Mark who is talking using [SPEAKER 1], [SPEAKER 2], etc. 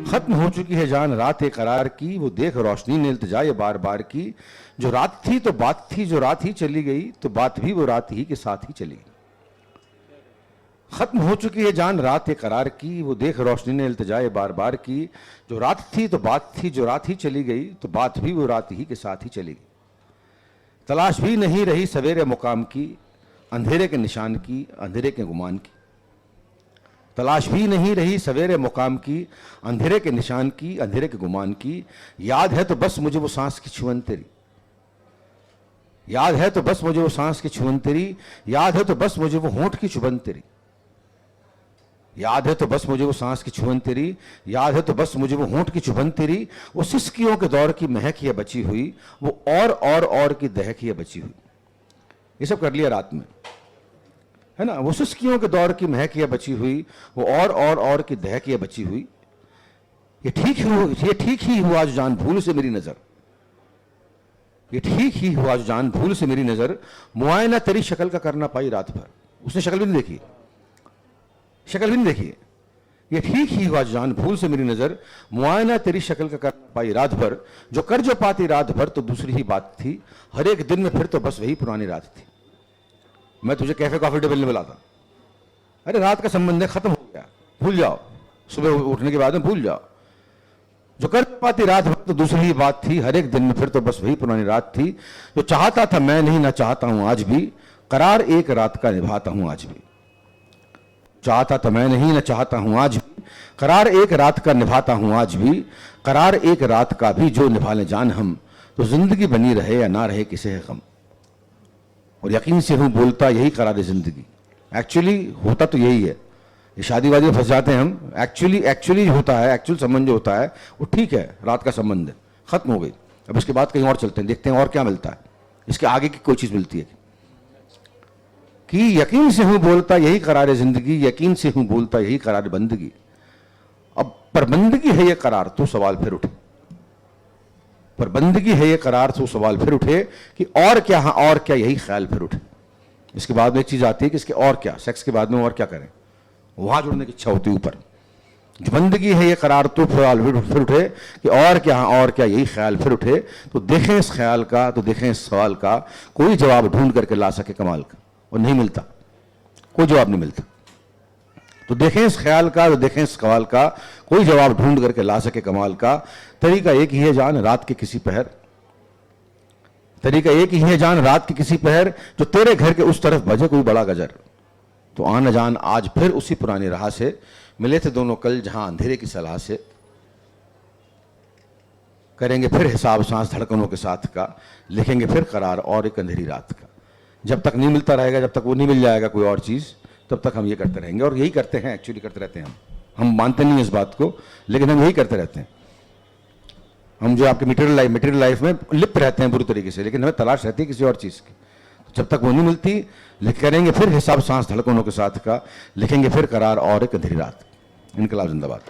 [SPEAKER 1] खत्म हो चुकी है जान रात ए करार की, वो देख रोशनी ने इल्तिजा ये बार बार की। जो रात थी तो बात थी, जो रात ही चली गई तो बात भी वो रात ही के साथ ही चली गई। खत्म हो चुकी है जान रात ए करार की, वो देख रोशनी ने इल्तिजा ये बार बार की। जो रात थी तो बात थी, जो रात ही चली गई तो बात भी वो रात ही के साथ ही चली गई। तलाश भी नहीं रही सवेरे मुकाम की, अंधेरे के निशान की, अंधेरे के गुमान की। तलाश भी नहीं रही सवेरे मुकाम की, अंधेरे के निशान की, अंधेरे के गुमान की। याद है तो बस मुझे वो सांस की छुअन तेरी, याद है तो बस मुझे वो सांस की छुअन तेरी, याद है तो बस मुझे वो होंठ की चुभन तेरी, याद है तो बस मुझे वो सांस की छुअन तेरी, याद है तो बस मुझे वो होंठ की चुभन तेरी। वो सिसकियों के दौर की महक ये बची हुई, वो और की दहक ये बची हुई। ये सब कर लिया रात में, है ना। वो सिसकियों के दौर की महक ये बची हुई, वो और की दहक ये बची हुई। ये ठीक ही हुआ जो जान भूल से मेरी नजर, ये ठीक ही हुआ जो जान भूल से मेरी नजर। मुआयना तेरी शक्ल का करना पाई रात भर, उसने शक्ल भी नहीं देखी, शक्ल भी नहीं देखी। ये ठीक ही हुआ जो जान भूल से मेरी नजर, मुआयना तेरी शक्ल का करना पाई रात भर। जो कर जो पाती रात भर तो दूसरी ही बात थी, हर एक दिन में फिर तो बस वही पुरानी रात थी। मैं तुझे कैफे कॉफी टेबल में बुलाता, अरे रात का संबंध है, खत्म हो गया, भूल जाओ, सुबह उठने के बाद में भूल जाओ। जो कर पाती रात भर तो दूसरी ही बात थी, हर एक दिन में फिर तो बस वही पुरानी रात थी। जो चाहता था मैं नहीं ना चाहता हूं आज भी, करार एक रात का निभाता हूं आज भी। चाहता था मैं नहीं ना चाहता हूं आज भी, करार एक रात का निभाता हूं आज भी। करार एक रात का भी जो निभा ले जान हम, तो जिंदगी बनी रहे या ना रहे किसे है गम। और यकीन से हूं बोलता यही करार जिंदगी। एक्चुअली होता तो यही है, ये शादी वादी में फंस जाते हैं हम। एक्चुअली होता है, एक्चुअल संबंध जो होता है वो ठीक है, रात का संबंध है, खत्म हो गई। अब इसके बाद कहीं और चलते हैं, देखते हैं और क्या मिलता है, इसके आगे की कोई चीज मिलती है कि यकीन से हूं बोलता यही करार जिंदगी, यकीन से हूं बोलता यही करार बंदगी। अब पर बंदगी है ये करार तो सवाल फिर उठे, पर बंदगी है ये करार तो सवाल फिर उठे कि और क्या, हाँ और क्या, यही ख्याल फिर उठे। इसके बाद में एक चीज आती है कि इसके और क्या, सेक्स के बाद में और क्या करें, वहां जुड़ने की इच्छा होती है ऊपर। जो बंदगी है ये करार तो सवाल फिर उठे कि और क्या, हाँ और क्या, यही ख्याल फिर उठे। तो देखें इस ख्याल का, तो देखें इस सवाल का, कोई जवाब ढूंढ करके ला सके कमाल का, और नहीं मिलता, कोई जवाब नहीं मिलता। तो देखें इस ख्याल का, तो देखें इस सवाल का, कोई जवाब ढूंढ करके ला सके कमाल का। तरीका एक ही है जान रात के किसी पहर, तरीका एक ही है जान रात के किसी पहर, जो तेरे घर के उस तरफ बजे कोई बड़ा गजर। तो आना जान आज फिर उसी पुरानी राह से, मिले थे दोनों कल जहां अंधेरे की सलाह से। करेंगे फिर हिसाब सांस धड़कनों के साथ का, लिखेंगे फिर करार और एक अंधेरी रात का। जब तक नहीं मिलता रहेगा, जब तक वो नहीं मिल जाएगा कोई और चीज, तब तक हम ये करते रहेंगे। और यही करते हैं, एक्चुअली करते रहते हैं हम मानते नहीं इस बात को, लेकिन हम यही करते रहते हैं। हम जो आपके मटेरियल लाइफ में लिप्त रहते हैं बुरी तरीके से, लेकिन हमें तलाश रहती है किसी और चीज की। तो जब तक वो नहीं मिलती, करेंगे फिर हिसाब सांस धड़कनों के साथ का, लिखेंगे फिर करार और एक अंधेरी रात। इनकलाब जिंदाबाद।